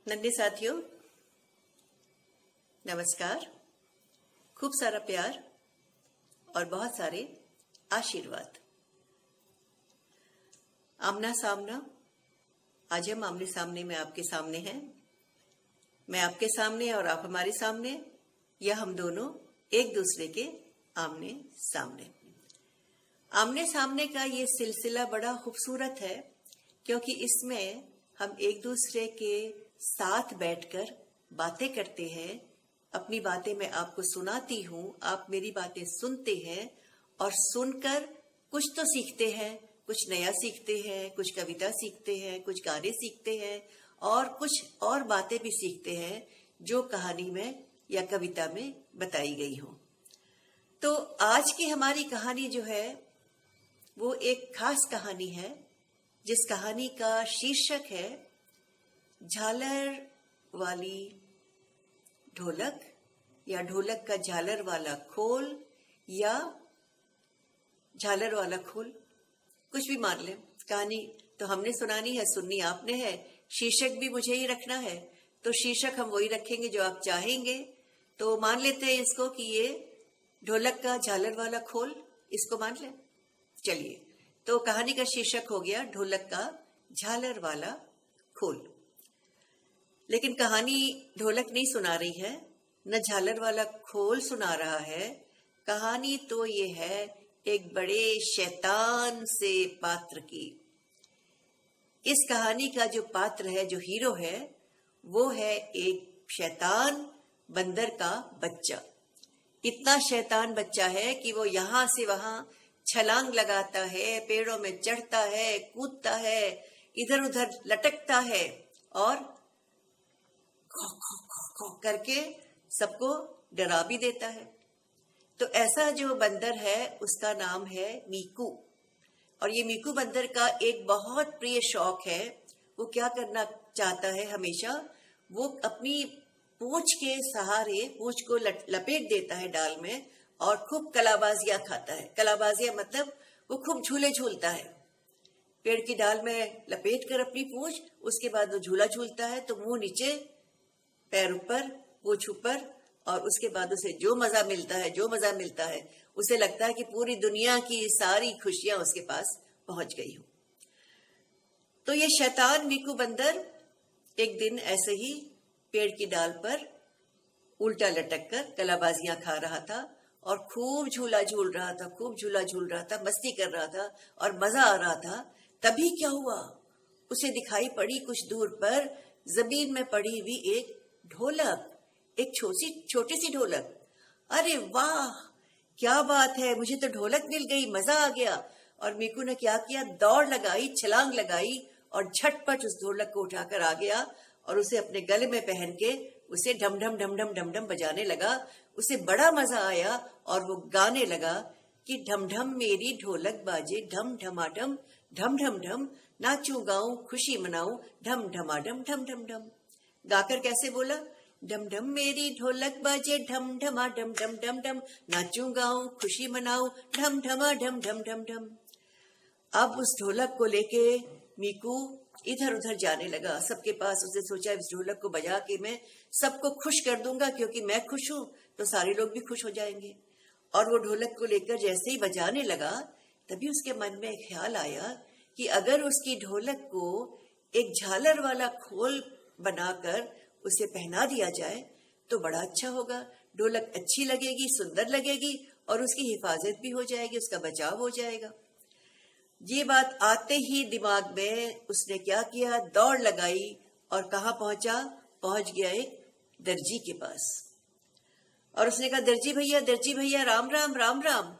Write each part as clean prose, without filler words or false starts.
नन्हे साथियों, नमस्कार। खूब सारा प्यार और बहुत सारे आशीर्वाद। आमना सामना, आज हम आमने सामने में आपके सामने हैं। मैं आपके सामने और आप हमारे सामने, या हम दोनों एक दूसरे के आमने सामने। आमने सामने का ये सिलसिला बड़ा खूबसूरत है, क्योंकि इसमें हम एक दूसरे के साथ बैठकर बातें करते हैं। अपनी बातें मैं आपको सुनाती हूँ, आप मेरी बातें सुनते हैं और सुनकर कुछ तो सीखते हैं, कुछ नया सीखते हैं, कुछ कविता सीखते हैं, कुछ गाने सीखते हैं और कुछ और बातें भी सीखते हैं जो कहानी में या कविता में बताई गई हो। तो आज की हमारी कहानी जो है वो एक खास कहानी है, जिस कहानी का शीर्षक है झालर वाली ढोलक, या ढोलक का झालर वाला खोल, या झालर वाला खोल, कुछ भी मान ले। कहानी तो हमने सुनानी है, सुननी आपने है। शीर्षक भी मुझे ही रखना है, तो शीर्षक हम वही रखेंगे जो आप चाहेंगे। तो मान लेते हैं इसको कि ये ढोलक का झालर वाला खोल, इसको मान लें। चलिए, तो कहानी का शीर्षक हो गया ढोलक का झालर वाला खोल। लेकिन कहानी ढोलक नहीं सुना रही है, न झालर वाला खोल सुना रहा है। कहानी तो ये है एक बड़े शैतान से पात्र की। इस कहानी का जो पात्र है, जो हीरो है, वो है एक शैतान बंदर का बच्चा। इतना शैतान बच्चा है कि वो यहाँ से वहां छलांग लगाता है, पेड़ों में चढ़ता है, कूदता है, इधर उधर लटकता है और खो खो खो खो करके सबको डरा भी देता है। तो ऐसा जो बंदर है उसका नाम है मीकू। और ये मीकू बंदर का एक बहुत प्रिय शौक है। वो क्या करना चाहता है हमेशा, वो अपनी पूंछ के सहारे पूंछ को लपेट देता है डाल में और खूब कलाबाजियां खाता है। कलाबाजियां मतलब वो खूब झूले झूलता है। पेड़ की डाल में लपेट कर अपनी पूंछ, उसके बाद वो झूला झूलता है, तो मुंह नीचे, पैर ऊपर, पूंछ ऊपर, और उसके बाद उसे जो मजा मिलता है, उसे लगता है कि पूरी दुनिया की सारी खुशियां उसके पास पहुंच गई हो। तो ये शैतान मीकू बंदर एक दिन ऐसे ही पेड़ की डाल पर उल्टा लटक कर कलाबाजियां खा रहा था और खूब झूला झूल रहा था, मस्ती कर रहा था और मजा आ रहा था। तभी क्या हुआ, उसे दिखाई पड़ी कुछ दूर पर जमीन में पड़ी हुई एक ढोलक, एक छोटी सी ढोलक। अरे वाह, क्या बात है, मुझे तो ढोलक मिल गई, मजा आ गया। और मीकू ने क्या किया, दौड़ लगाई, छलांग लगाई और झटपट उस ढोलक को उठाकर आ गया और उसे अपने गले में पहन के उसे ढम ढम ढम ढम ढम ढम बजाने लगा। उसे बड़ा मजा आया और वो गाने लगा कि ढम ढम मेरी ढोलक बाजे, ढम ढमाढम ढम ढम ढम, नाचूं गाऊं खुशी मनाऊं, ढम ढमाढम ढम ढम ढम। गाकर कैसे बोला, ढम ढम मेरी ढोलक बाजे, ढम ढमाढम ढम ढम ढम, नाचूं गाऊं खुशी मनाऊं, ढम ढमाढम ढम ढम ढम। अब उस ढोलक को लेके मीकू इधर उधर जाने लगा सबके पास। उसने सोचा इस ढोलक को बजा के मैं सबको खुश कर दूंगा, क्योंकि मैं खुश हूं तो सारे लोग भी खुश हो जाएंगे। और वो ढोलक को लेकर जैसे ही बजाने लगा, तभी उसके मन में एक ख्याल आया कि अगर उसकी ढोलक को एक झालर वाला खोल बनाकर उसे पहना दिया जाए तो बड़ा अच्छा होगा। ढोलक अच्छी लगेगी, सुंदर लगेगी और उसकी हिफाजत भी हो जाएगी, उसका बचाव हो जाएगा। ये बात आते ही दिमाग में उसने क्या किया, दौड़ लगाई और कहाँ पहुंचा, पहुंच गया एक दर्जी के पास। और उसने कहा, दर्जी भैया राम राम राम राम।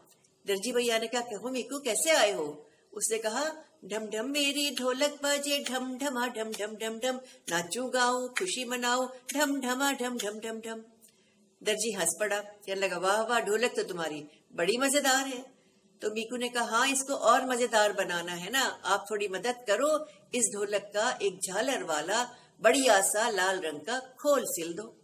दर्जी भैया ने कहा, कहो मीकू, कैसे आए हो? उसने कहा, ढम ढम मेरी ढोलक बाजे, ढम ढमा ढम ढम ढम ढम, नाचूं गाऊं खुशी मनाऊं, ढम ढमा ढम ढम ढम ढम। दर्जी हंस पड़ा, कहने लगा, वाह वाह, ढोलक तो तुम्हारी बड़ी मजेदार है। तो मीकू ने कहा, हाँ, इसको और मजेदार बनाना है ना, आप थोड़ी मदद करो, इस ढोलक का एक झालर वाला बढ़िया सा लाल रंग का खोल सिल दो।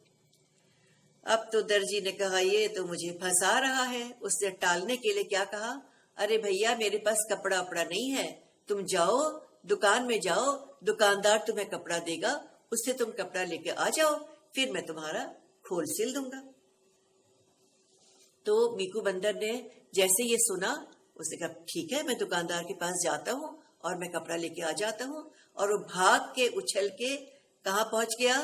अब तो दर्जी ने कहा, ये तो मुझे फंसा रहा है। उसने टालने के लिए क्या कहा, अरे भैया, मेरे पास कपड़ा वपड़ा नहीं है, तुम जाओ दुकान में जाओ, दुकानदार तुम्हें कपड़ा देगा, उससे तुम कपड़ा लेके आ जाओ, फिर मैं तुम्हारा खोल सिल दूंगा। तो मीकू बंदर ने जैसे ये सुना, उसने कहा ठीक है, मैं दुकानदार के पास जाता हूँ और मैं कपड़ा लेके आ जाता हूँ। और वो भाग के उछल के कहाँ पहुंच गया?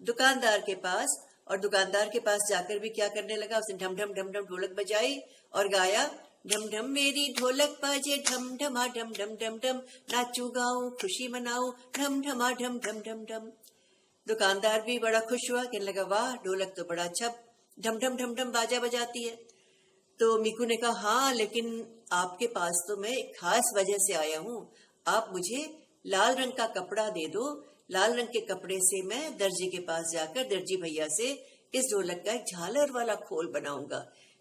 दुकानदार के पास। और दुकानदार के पास जाकर भी क्या करने लगा? उसने ढम ढम ढम ढम ढोलक बजाई और गाया, ढम ढम मेरी ढोलक बाजे ढम ढमा ढम ढम ढम ढम, नाचू गाऊं खुशी मनाऊं ढम ढमा ढम ढम ढम ढम। दुकानदार भी बड़ा खुश हुआ, कहने लगा वाह, ढोलक तो बड़ा अच्छा ढम ढम ढम ढम बाजा बजाती है। तो मीकू ने कहा हाँ, लेकिन आपके पास तो मैं एक खास वजह से आया हूँ। आप मुझे लाल रंग का कपड़ा दे दो, लाल रंग के कपड़े से मैं दर्जी के पास जाकर दर्जी भैया से इस ढोलक का एक झालर वाला खोल बनाऊंगा,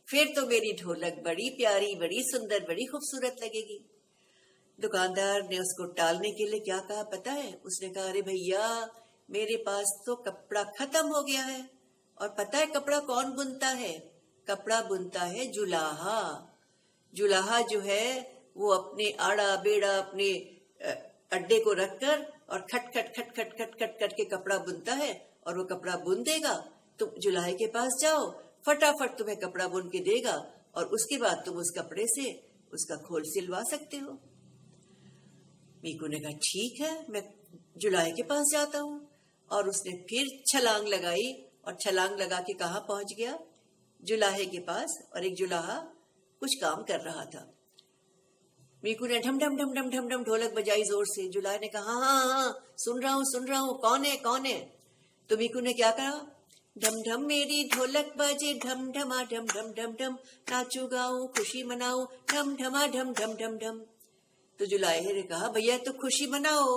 फिर तो मेरी ढोलक बड़ी प्यारी, बड़ी सुंदर, बड़ी खूबसूरत लगेगी। दुकानदार ने उसको टालने के लिए क्या कहा पता है? उसने कहा अरे भैया, मेरे पास तो कपड़ा खत्म हो गया है। और पता है कपड़ा कौन बुनता है? कपड़ा बुनता है जुलाहा। जुलाहा जो है वो अपने आड़ा बेड़ा अपने अड्डे को रखकर और खट खट खट खट खट खट करके कपड़ा बुनता है। और वो कपड़ा बुन देगा, तुम जुलाहे के पास जाओ, फटाफट तुम्हें कपड़ा बुन के देगा और उसके बाद तुम उस कपड़े से उसका खोल सिलवा सकते हो। मीकू ने कहा ठीक है, मैं जुलाहे के पास जाता हूँ। और उसने फिर छलांग लगाई और छलांग लगा के कहाँ पहुंच गया? जुलाहे के पास। और एक जुलाहा कुछ काम कर रहा था। मीकू ने ढम ढम ढम ढम ढम ढम ढोलक बजाई जोर से। जुलाहे ने कहा हाँ हाँ हाँ, सुन रहा हूँ, कौन है कौन है? तो मीकू ने क्या कहा? ढम ढम मेरी ढोलक बजे ढम ढमा ढम ढम ढम ढम, नाचू गाऊं खुशी मनाऊं ढम ढमा ढम ढम ढम ढम। तो जुलाहे ने कहा भैया तो खुशी मनाओ,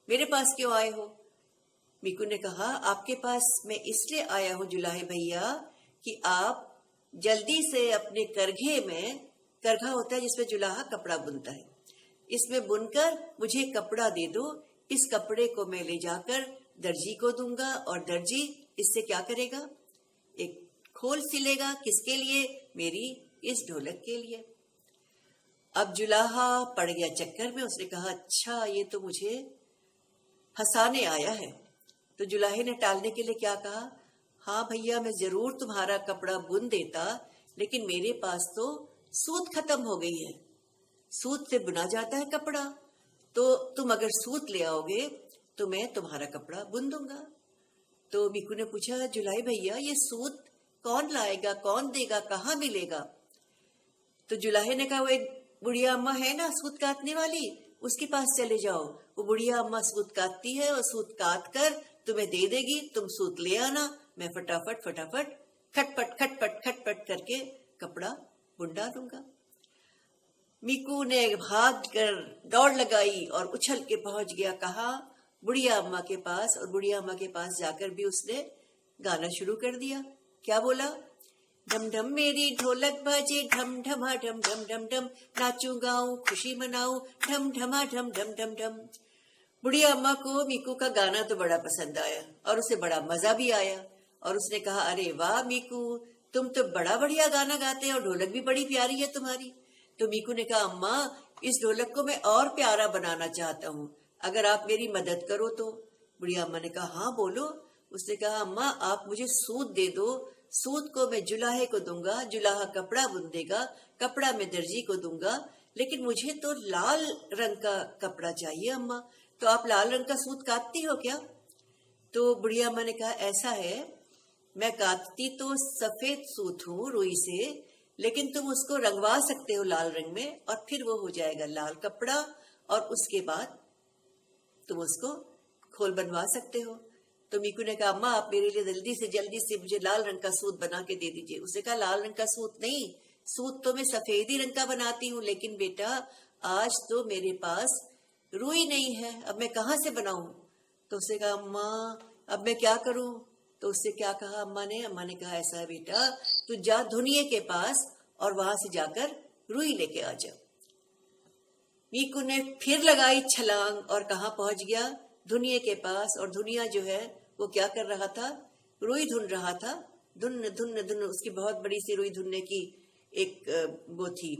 मेरे पास क्यों आए हो? मीकू ने कहा आपके पास मैं इसलिए आया हूँ जुलाहे भैया कि आप जल्दी से अपने करघे में, करघा होता है जिसमें जुलाहा कपड़ा बुनता है, इसमें बुनकर मुझे कपड़ा दे दो। इस कपड़े को मैं ले जाकर दर्जी को दूंगा और दर्जी इससे क्या करेगा? एक खोल सिलेगा। किसके लिए? मेरी इस ढोलक के लिए। अब जुलाहा पड़ गया चक्कर में। उसने कहा अच्छा, ये तो मुझे फंसाने आया है। तो जुलाहे ने टालने के लिए क्या कहा? हाँ भैया, मैं जरूर तुम्हारा कपड़ा बुन देता, लेकिन मेरे पास तो सूत खत्म हो गई है। सूत से बुना जाता है कपड़ा, तो तुम अगर सूत ले आओगे तो मैं तुम्हारा कपड़ा बुन दूंगा। तो मीकू ने पूछा जुलाहे भैया, ये सूत कौन लाएगा, कौन देगा, कहाँ मिलेगा? तो जुलाहे ने कहा वो एक बुढ़िया अम्मा है ना सूत काटने वाली, उसके पास चले जाओ। वो बुढ़िया अम्मा सूत काटती है और सूत काट कर तुम्हें दे देगी, तुम सूत ले आना, मैं फटाफट फटाफट खटपट खटपट खटपट करके कपड़ा बुन डालूंगा। मीकू ने भाग कर दौड़ लगाई और उछल के पहुंच गया कहा? बुढ़िया अम्मा के पास। और बुढ़िया अम्मा के पास जाकर भी उसने गाना शुरू कर दिया। क्या बोला? ढम ढम मेरी ढोलक बाजे ढम ढमा ढम ढम ढम ढम, नाचू गाऊं खुशी मनाऊं ढम ढमा ढम ढम ढम ढम। बुढ़िया अम्मा को मीकू का गाना तो बड़ा पसंद आया और उसे बड़ा मजा भी आया। और उसने कहा अरे वाह मीकू, तुम तो बड़ा बढ़िया गाना गाते हो और ढोलक भी बड़ी प्यारी है तुम्हारी। तो मीकू ने कहा अम्मा, इस ढोलक को मैं और प्यारा बनाना चाहता हूँ, अगर आप मेरी मदद करो तो। बुढ़िया अम्मा ने कहा हाँ बोलो। उसने कहा अम्मा, आप मुझे सूत दे दो, सूत को मैं जुलाहे को दूंगा, जुलाहा कपड़ा बुन देगा, कपड़ा मैं दर्जी को दूंगा, लेकिन मुझे तो लाल रंग का कपड़ा चाहिए अम्मा, तो आप लाल रंग का सूत काटती हो क्या? तो बुढ़िया अम्मा ने कहा ऐसा है, मैं काटती तो सफेद सूत हूँ रुई से, लेकिन तुम उसको रंगवा सकते हो लाल रंग में और फिर वो हो जाएगा लाल कपड़ा, और उसके बाद तुम उसको खोल बनवा सकते हो। तो मीकू ने कहा अम्मा, आप मेरे लिए जल्दी से मुझे लाल रंग का सूत बना के दे दीजिए। उसने कहा लाल रंग का सूत नहीं, सूत तो मैं सफेद ही रंग का बनाती हूँ, लेकिन बेटा आज तो मेरे पास रुई नहीं है, अब मैं कहाँ से बनाऊं? तो उसने कहा अम्मा अब मैं क्या करूं? तो उससे क्या कहा अम्मा ने कहा ऐसा है बेटा, तू जा धुनिये के पास और वहां से जाकर रुई लेके आ जा। मीकू ने फिर लगाई छलांग और कहाँ पहुंच गया? धुनिये के पास। और धुनिया जो है वो क्या कर रहा था? रुई धुन रहा था। धुन धुन धुन, उसकी बहुत बड़ी सी रुई धुनने की एक वो थी,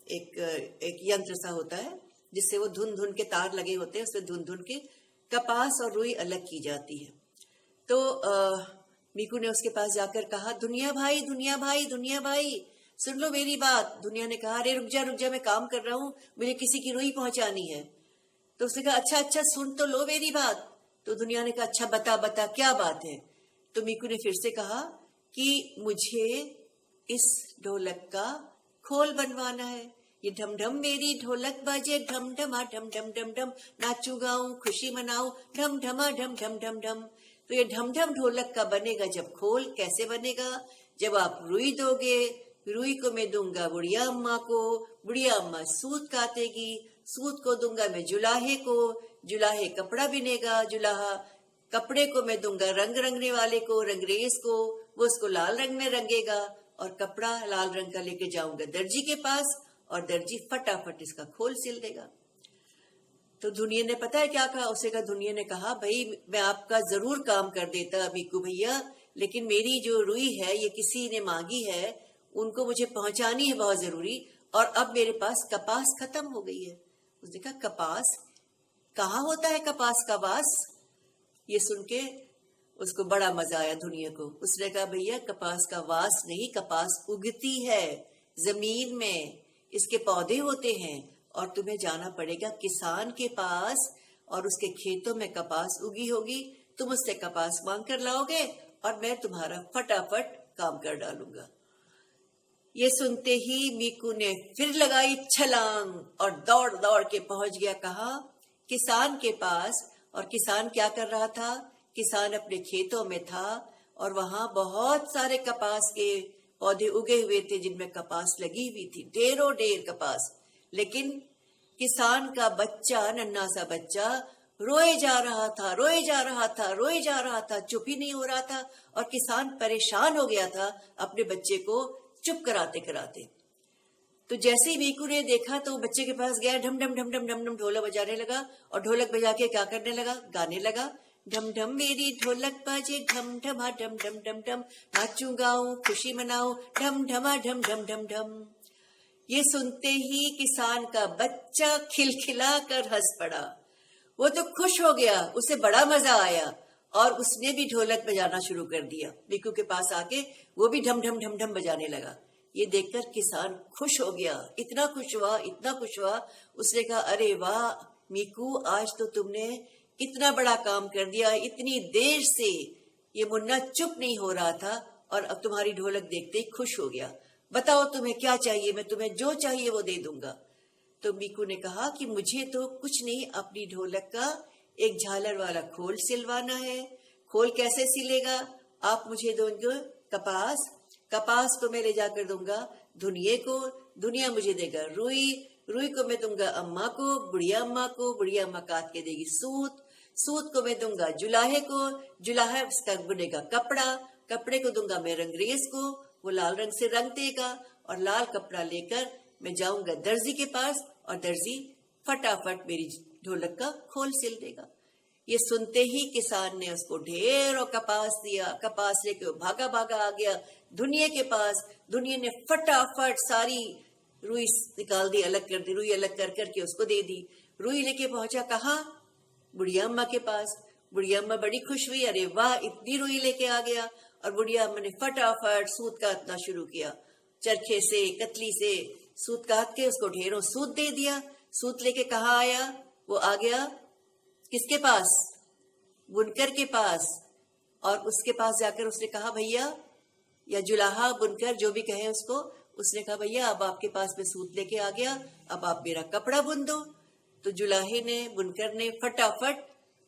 एक यंत्र सा होता है जिससे वो धुन धुन के तार लगे होते हैं, उसमें धुन धुन के कपास और रुई अलग की जाती है। तो मीकू ने उसके पास जाकर कहा, दुनिया भाई, दुनिया भाई, दुनिया भाई, सुन लो मेरी बात। दुनिया ने कहा, अरे रुक जा, मैं काम कर रहा हूँ, मुझे किसी की रुई पहुंचानी है। तो उसने कहा, अच्छा अच्छा सुन तो लो मेरी बात। तो दुनिया ने कहा, अच्छा बता बता क्या बात है। तो मीकू ने फिर से कहा कि मुझे इस ढोलक का खोल बनवाना है। ये ढम ढम मेरी ढोलक बाजे, ढम ढमा ढम ढम ढम ढम, नाचू गाऊं खुशी मनाऊं, ढम ढमा ढम ढम ढम ढम। तो ये ढम ढम ढोलक का बनेगा जब खोल। कैसे बनेगा? जब आप रुई दोगे, रुई को मैं दूंगा बुढ़िया अम्मा को, बुढ़िया अम्मा सूत काटेगी, सूत को दूंगा मैं जुलाहे को, जुलाहे कपड़ा बिनेगा, जुलाहा कपड़े को मैं दूंगा रंग रंगने वाले को, रंगरेज को, वो उसको लाल रंग में रंगेगा और कपड़ा लाल रंग का लेके जाऊंगा दर्जी के पास और दर्जी फटाफट इसका खोल सिल देगा। तो दुनिया ने पता है क्या कहा? उसे कहा, दुनिया ने कहा, भाई मैं आपका जरूर काम कर देता मीकू भैया, लेकिन मेरी जो रुई है ये किसी ने मांगी है, उनको मुझे पहुंचानी है बहुत जरूरी, और अब मेरे पास कपास खत्म हो गई है। उसने कहा, कपास कहाँ होता है कपास का वास? ये सुन के उसको बड़ा मजा आया दुनिया को। उसने कहा, भैया कपास का वास नहीं, कपास उगती है जमीन में, इसके पौधे होते हैं और तुम्हें जाना पड़ेगा किसान के पास और उसके खेतों में कपास उगी होगी, तुम उससे कपास मांग कर लाओगे और मैं तुम्हारा फटाफट काम कर डालूंगा। ये सुनते ही मीकू ने फिर लगाई छलांग और दौड़ दौड़ के पहुंच गया कहा, किसान के पास। और किसान क्या कर रहा था? किसान अपने खेतों में था और वहां बहुत सारे कपास के पौधे उगे हुए थे जिनमें कपास लगी हुई थी, ढेरों ढेर कपास। लेकिन किसान का बच्चा, नन्हा सा बच्चा, रोए जा रहा था, रोए जा रहा था, रोए जा रहा था, चुप ही नहीं हो रहा था। और किसान परेशान हो गया था अपने बच्चे को चुप कराते कराते। तो जैसे ही मीकू ने देखा तो बच्चे के पास गया, ढम ढम ढम ढम ढम ढम ढोलक बजाने लगा और ढोलक बजा के क्या करने लगा? गाने लगा, ढम ढम मेरी ढोलक बाजे, ढम ढमा ढम ढम ढम ढम, नाचू गाऊं खुशी मनाऊं, ढम ढमा ढम ढम ढम ढम। ये सुनते ही किसान का बच्चा खिलखिला कर हंस पड़ा। वो तो खुश हो गया, उसे बड़ा मजा आया और उसने भी ढोलक बजाना शुरू कर दिया। मीकू के पास आके वो भी ढम ढम ढम ढम बजाने लगा। ये देखकर किसान खुश हो गया, इतना खुश हुआ, इतना खुश हुआ। उसने कहा, अरे वाह मीकू, आज तो तुमने कितना बड़ा काम कर दिया। इतनी देर से ये मुन्ना चुप नहीं हो रहा था और अब तुम्हारी ढोलक देखते ही खुश हो गया। बताओ तुम्हें क्या चाहिए, मैं तुम्हें जो चाहिए वो दे दूंगा। तो मीकू ने कहा कि मुझे तो कुछ नहीं, अपनी ढोलक का एक झालर वाला खोल सिलवाना है। खोल कैसे सिलेगा? आप मुझे दोगे कपास, कपास को मैं ले जाकर दूंगा दुनिया को, दुनिया मुझे देगा रुई, रुई को मैं दूंगा अम्मा को, बुढ़िया अम्मा को, बुढ़िया अम्मा काट के देगी सूत, सूत को मैं दूंगा जुलाहे को, जुलाहा उसका बुनेगा कपड़ा, कपड़े को दूंगा मैं रंगरेज को, वो लाल रंग से रंग देगा और लाल कपड़ा लेकर मैं जाऊंगा दर्जी के पास और दर्जी फटाफट मेरी ढोलक का खोल सिल देगा। ये सुनते ही किसान ने उसको ढेरों कपास दिया। कपास लेके वो भागा भागा आ गया दुनिया के पास। दुनिया ने फटाफट सारी रुई निकाल दी, अलग कर दी, रुई अलग कर करके उसको दे दी। रुई लेके पहुंचा कहाँ? बुढ़िया अम्मा के पास। बुढ़िया अम्मा बड़ी खुश हुई, अरे वाह इतनी रुई लेके आ गया। और बुढ़िया अम्मा ने फटाफट सूत काटना शुरू किया, चरखे से कतली से सूत काट के उसको ढेरों सूत दे दिया। सूत लेके कहाँ आया? वो आ गया किसके पास? बुनकर के पास। और उसके पास जाकर उसने कहा, भैया, या जुलाहा बुनकर जो भी कहे उसको, उसने कहा, भैया अब आपके पास मैं सूत लेके आ गया, अब आप मेरा कपड़ा बुन दो। तो जुलाहे ने, बुनकर ने फटाफट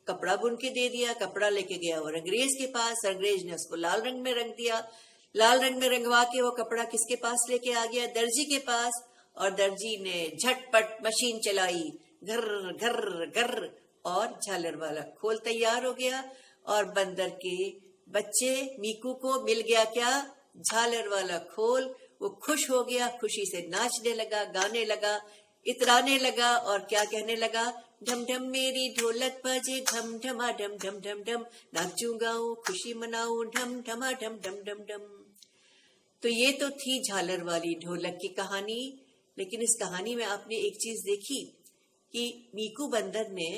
कपड़ा बुन के दे दिया। कपड़ा लेके गया वो रंगरेज के पास, रंगरेज ने उसको लाल रंग में रंग दिया। लाल रंग में रंगवा के वो कपड़ा किसके पास लेके आ गया? दर्जी के पास। और दर्जी ने झटपट मशीन चलाई, घर घर घर, और झालर वाला खोल तैयार हो गया। और बंदर के बच्चे मीकू को मिल गया क्या? झालर वाला खोल। वो खुश हो गया, खुशी से नाचने लगा, गाने लगा, इतराने लगा और क्या कहने लगा? ढम ढम मेरी ढोलक बजे, ढम ढमा ढम ढम ढम ढम, नाचू गाऊं खुशी मनाऊं, ढम ढमा ढम ढम ढम ढम। तो ये तो थी झालर वाली ढोलक की कहानी। लेकिन इस कहानी में आपने एक चीज देखी कि मीकू बंदर ने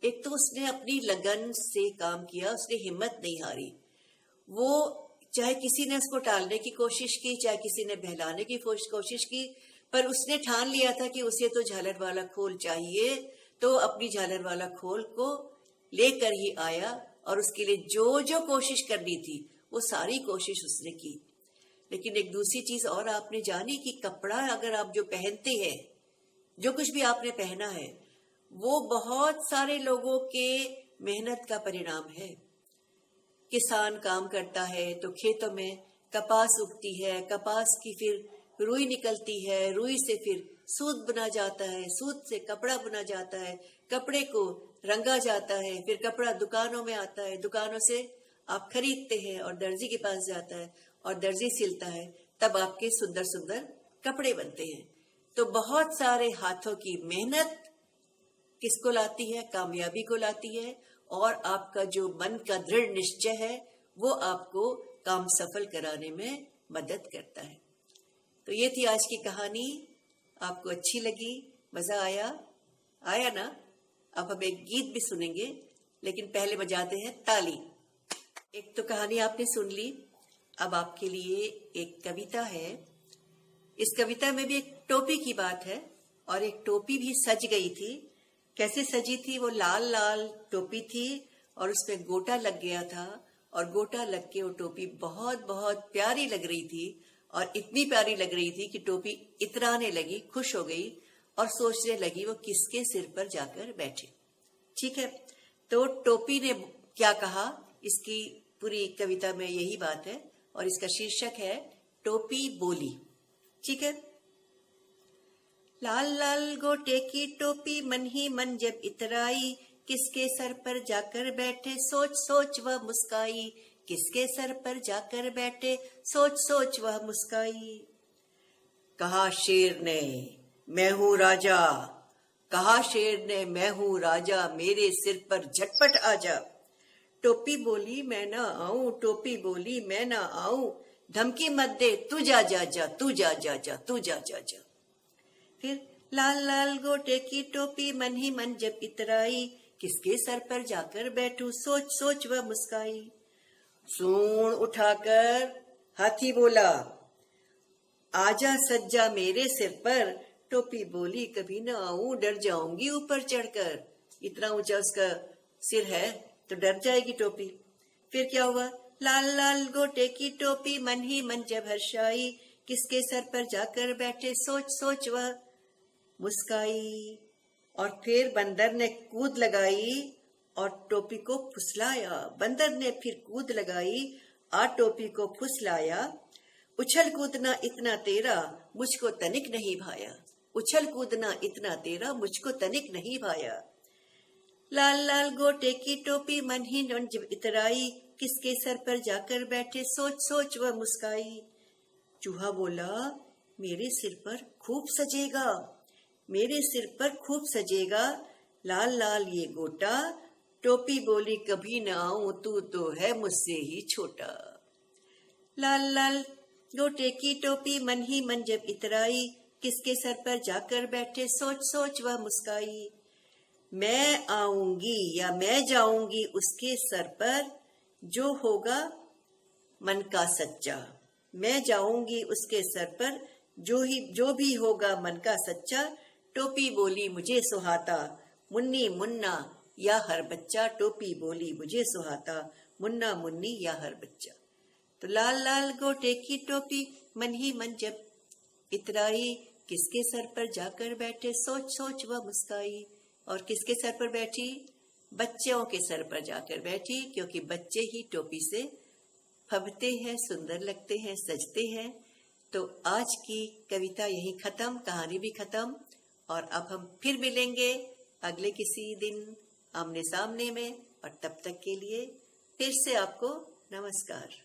एक तो उसने अपनी लगन से काम किया, उसने हिम्मत नहीं हारी। वो चाहे किसी ने उसको टालने की कोशिश की, चाहे किसी ने बहलाने की कोशिश की, पर उसने ठान लिया था कि उसे तो झालर वाला खोल चाहिए। तो अपनी झालर वाला खोल को लेकर ही आया और उसके लिए जो जो कोशिश करनी थी वो सारी कोशिश उसने की। लेकिन एक दूसरी चीज और आपने जानी कि कपड़ा अगर आप जो पहनते हैं, जो कुछ भी आपने पहना है, वो बहुत सारे लोगों के मेहनत का परिणाम है। किसान काम करता है तो खेतों में कपास उगती है, कपास की फिर रुई निकलती है, रुई से फिर सूत बुना जाता है, सूत से कपड़ा बुना जाता है, कपड़े को रंगा जाता है, फिर कपड़ा दुकानों में आता है, दुकानों से आप खरीदते हैं और दर्जी के पास जाता है और दर्जी सिलता है, तब आपके सुंदर सुंदर कपड़े बनते हैं। तो बहुत सारे हाथों की मेहनत किसको लाती है? कामयाबी को लाती है। और आपका जो मन का दृढ़ निश्चय है वो आपको काम सफल कराने में मदद करता है। तो ये थी आज की कहानी। आपको अच्छी लगी? मजा आया ना? अब हम एक गीत भी सुनेंगे, लेकिन पहले बजाते हैं ताली। एक तो कहानी आपने सुन ली, अब आपके लिए एक कविता है। इस कविता में भी एक टोपी की बात है और एक टोपी भी सज गई थी। कैसे सजी थी? वो लाल लाल टोपी थी और उसमें गोटा लग गया था और गोटा लग के वो टोपी बहुत बहुत प्यारी लग रही थी और इतनी प्यारी लग रही थी कि टोपी इतराने लगी, खुश हो गई और सोचने लगी वो किसके सिर पर जाकर बैठे। ठीक है, तो टोपी ने क्या कहा, इसकी पूरी कविता में यही बात है और इसका शीर्षक है टोपी बोली। ठीक है। लाल लाल गोटे की टोपी मन ही मन जब इतराई, किसके सर पर जाकर बैठे सोच सोच वह मुस्काई, किसके सर पर जाकर बैठे सोच सोच वह मुस्काई। कहा शेर ने मैं हूँ राजा, कहा शेर ने मैं हूँ राजा, मेरे सिर पर झटपट आजा। टोपी बोली मैं ना आऊं, टोपी बोली मैं ना आऊं, धमकी मत दे तू जा जा जा, तू जा जा जा, तू जा जा जा। फिर लाल लाल गोटे की टोपी मन ही मन जब इतराई, किसके सर पर जाकर बैठूं सोच सोच वह मुस्काई। सूंड उठाकर हाथी बोला आजा सज्जा मेरे सिर पर, टोपी बोली कभी न आऊं, डर जाऊंगी ऊपर चढ़कर। इतना ऊंचा उसका सिर है तो डर जाएगी टोपी। फिर क्या हुआ? लाल लाल गोटे की टोपी मन ही मन जब हर्षाई, किसके सर पर जाकर बैठे सोच सोच वह मुस्काई। और फिर बंदर ने कूद लगाई और टोपी को फुसलाया। बंदर ने फिर कूद लगाई और टोपी को फुसलाया। उछल कूदना इतना तेरा मुझको तनिक नहीं भाया, उछल कूदना इतना तेरा मुझको तनिक नहीं भाया। लाल लाल गोटे की टोपी मन ही मन जब इतराई, किसके सर पर जाकर बैठे सोच सोच वह मुस्काई। चूहा बोला मेरे सिर पर खूब सजेगा, मेरे सिर पर खूब सजेगा लाल लाल ये गोटा। टोपी बोली कभी न आऊं, तू तो है मुझसे ही छोटा। लाल लाल गोटे की टोपी मन ही मन जब इतराई, किसके सर पर जाकर बैठे सोच सोच वह मुस्काई। मैं आऊंगी या मैं जाऊंगी उसके सर पर, जो होगा मन का सच्चा। मैं जाऊंगी उसके सर पर, जो भी होगा मन का सच्चा। टोपी बोली मुझे सुहाता, मुन्नी मुन्ना या हर बच्चा। टोपी बोली मुझे सुहाता, मुन्ना मुन्नी या हर बच्चा। तो लाल लाल गोटे की टोपी मन ही मन जब इतराई, किसके सर पर जाकर बैठे सोच सोच वह मुस्काई। और किसके सर पर बैठी? बच्चों के सर पर जाकर बैठी, क्योंकि बच्चे ही टोपी से फबते हैं, सुंदर लगते हैं, सजते हैं। तो आज की कविता यही खत्म, कहानी भी खत्म। और अब हम फिर मिलेंगे अगले किसी दिन आमने सामने में, और तब तक के लिए फिर से आपको नमस्कार।